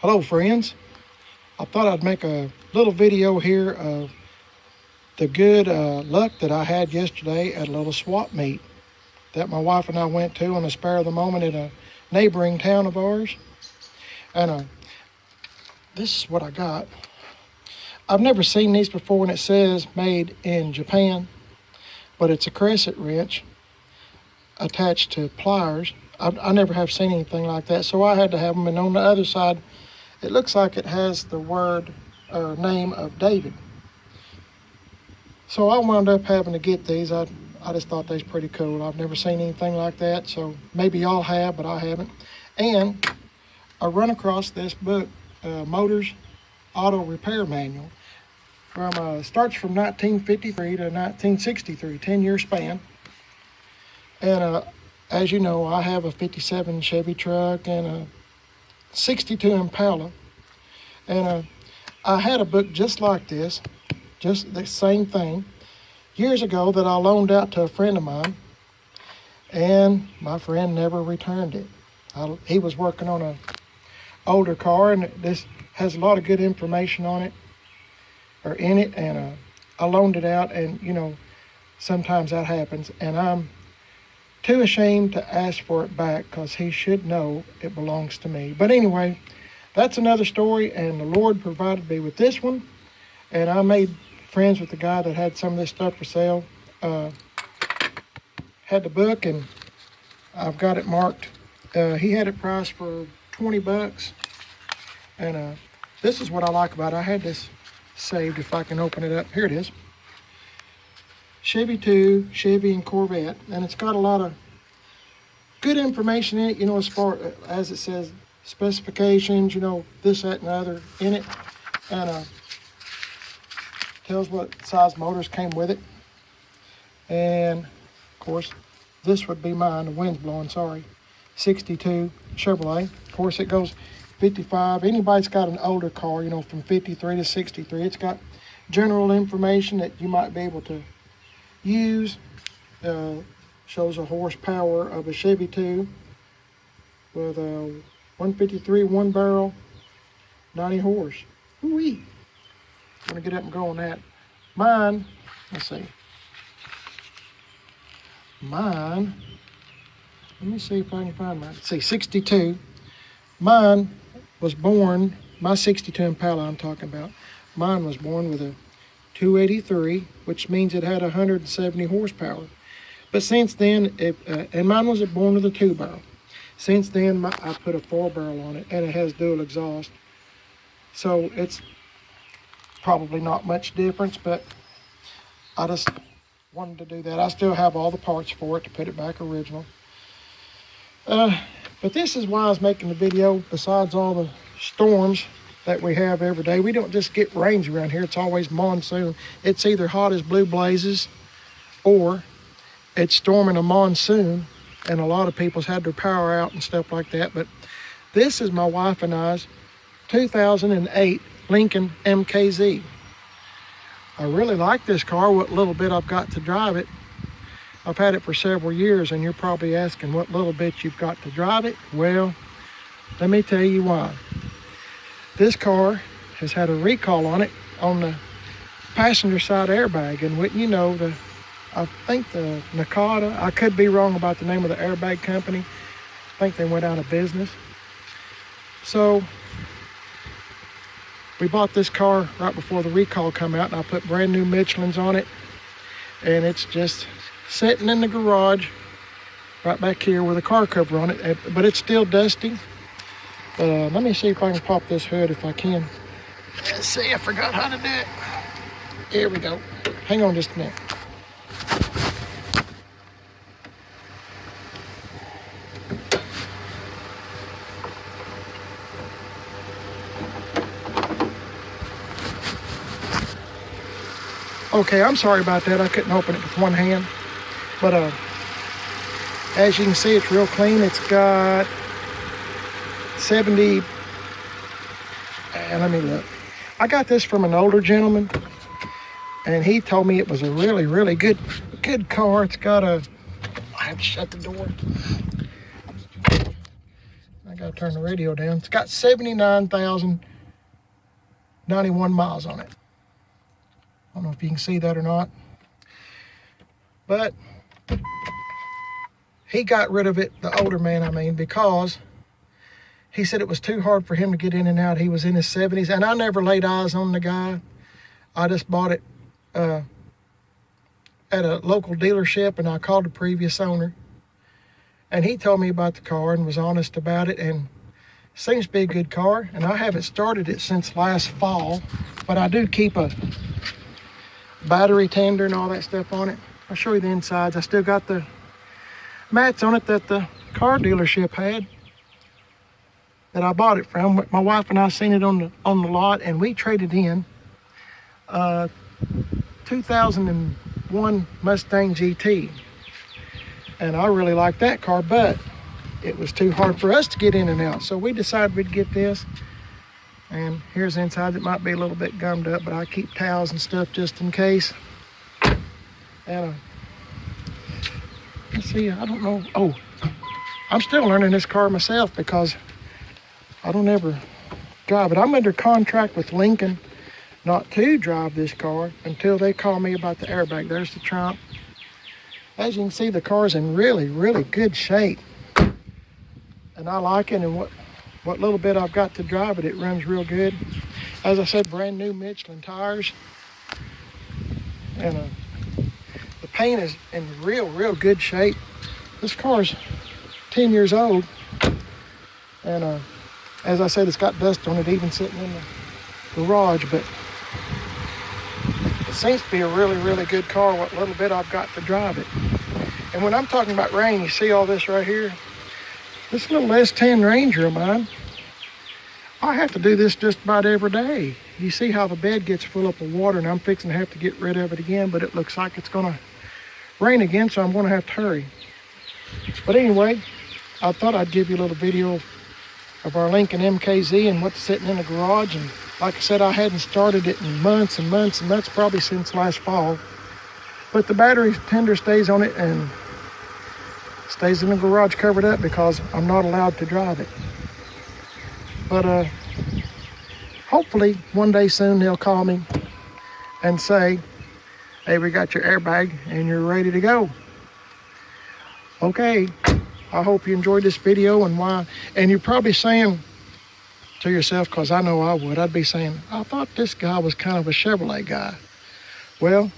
Hello friends, I thought I'd make a little video here of the good luck that I had yesterday at a little swap meet that my wife and I went to on a spare of the moment in a neighboring town of ours. And this is what I got. I've never seen these before, and it says made in Japan, but it's a crescent wrench attached to pliers. I never have seen anything like that, so I had to have them. And on the other side, it looks like it has the word or name of David. So I wound up having to get these. I just thought they was pretty cool. I've never seen anything like that, so maybe y'all have, but I haven't. And I run across this book, Motors Auto Repair Manual. Starts from 1953 to 1963, 10-year span. And as you know, I have a 57 Chevy truck and a 62 Impala. And I had a book just like this, just the same thing, years ago that I loaned out to a friend of mine. And my friend never returned it. He was working on an older car, and this has a lot of good information on it, or in it. And I loaned it out, and you know, sometimes that happens. And I'm too ashamed to ask for it back because he should know it belongs to me. But anyway, that's another story, and the Lord provided me with this one. And I made friends with the guy that had some of this stuff for sale. Had the book, and I've got it marked. He had it priced for 20 bucks. And this is what I like about it. I had this saved, if I can open it up. Here it is. Chevy 2, Chevy, and Corvette. And it's got a lot of good information in it, you know, as far as it says specifications, you know, this, that, and the other in it. And tells what size motors came with it. And of course, this would be mine. The wind's blowing, sorry. 62 Chevrolet. Of course, it goes 55. Anybody's got an older car, you know, from 53 to 63. It's got general information that you might be able to use. Shows a horsepower of a Chevy 2 with a 153 one barrel, 90 horse. Ooh-wee. I'm gonna get up and go on that. Mine, let's see. Mine, let me see if I can find mine. Let's see, 62. Mine was born, my 62 Impala I'm talking about, mine was born with a 283, which means it had 170 horsepower. But since then, and mine was born with a 2-barrel. Since then, I put a 4-barrel on it, and it has dual exhaust. So it's probably not much difference, but I just wanted to do that. I still have all the parts for it to put it back original. But this is why I was making the video. Besides all the storms that we have every day, we don't just get rains around here. It's always monsoon. It's either hot as blue blazes, or it's storming a monsoon, and a lot of people's had their power out and stuff like that. But this is my wife and I's 2008 Lincoln MKZ. I really like this car, what little bit I've got to drive it. I've had it for several years, and you're probably asking what little bit you've got to drive it. Well, let me tell you why. This car has had a recall on it on the passenger side airbag, and wouldn't you know, I think the Nakata, I could be wrong about the name of the airbag company. I think they went out of business. So we bought this car right before the recall come out, and I put brand new Michelins on it, and it's just sitting in the garage right back here with a car cover on it, but it's still dusty. Let me see if I can pop this hood if I can. Let's see, I forgot how to do it. Here we go. Hang on just a minute. Okay, I'm sorry about that. I couldn't open it with one hand. But as you can see, it's real clean. It's got 70, and let me look. I got this from an older gentleman, and he told me it was a really, really good car. It's got a, I have to shut the door. I got I'll turn the radio down. It's got 79,091 miles on it. I don't know if you can see that or not. But he got rid of it, the older man, I mean, because he said it was too hard for him to get in and out. He was in his 70s, and I never laid eyes on the guy. I just bought it at a local dealership, and I called the previous owner. And he told me about the car and was honest about it, and seems to be a good car. And I haven't started it since last fall, but I do keep a battery tender and all that stuff on it. I'll show you the insides. I still got the mats on it that the car dealership had, that I bought it from. My wife and I seen it on the lot, and we traded in 2001 Mustang GT, and I really liked that car, but it was too hard for us to get in and out, so we decided we'd get this. And here's the inside. It might be a little bit gummed up, but I keep towels and stuff just in case. And let's see, I don't know. Oh, I'm still learning this car myself because I don't ever drive it. I'm under contract with Lincoln not to drive this car until they call me about the airbag. There's the trunk. As you can see, the car's in really, really good shape. And I like it, and what little bit I've got to drive it, it runs real good. As I said, brand new Michelin tires. And the paint is in real good shape. This car's 10 years old. And as I said, it's got dust on it, even sitting in the garage, but it seems to be a really good car, what little bit I've got to drive it. And when I'm talking about rain, you see all this right here? This little S10 Ranger of mine, I have to do this just about every day. You see how the bed gets full up of water, and I'm fixing to have to get rid of it again, but it looks like it's gonna rain again, so I'm gonna have to hurry. But anyway, I thought I'd give you a little video of our Lincoln MKZ and what's sitting in the garage. And like I said, I hadn't started it in months and months, probably since last fall. But the battery tender stays on it and stays in the garage covered up because I'm not allowed to drive it. But hopefully one day soon they'll call me and say, hey, we got your airbag and you're ready to go. Okay, I hope you enjoyed this video. And you're probably saying to yourself, because I know I would, I'd be saying, I thought this guy was kind of a Chevrolet guy. Well,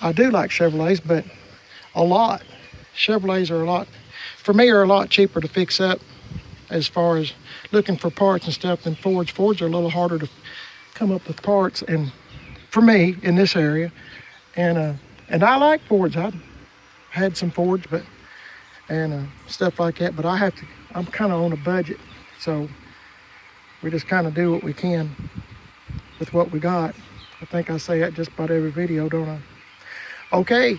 I do like Chevrolets, but a lot. Chevrolets are a lot cheaper to fix up as far as looking for parts and stuff than Fords. Fords are a little harder to come up with parts, and for me in this area. And I like Fords. I've had some Fords, but stuff like that. But I'm kind of on a budget, so we just kind of do what we can with what we got. I think I say that just about every video, don't I? Okay,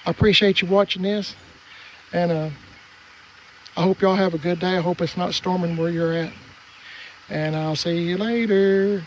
I appreciate you watching this, and I hope y'all have a good day. I hope it's not storming where you're at, and I'll see you later.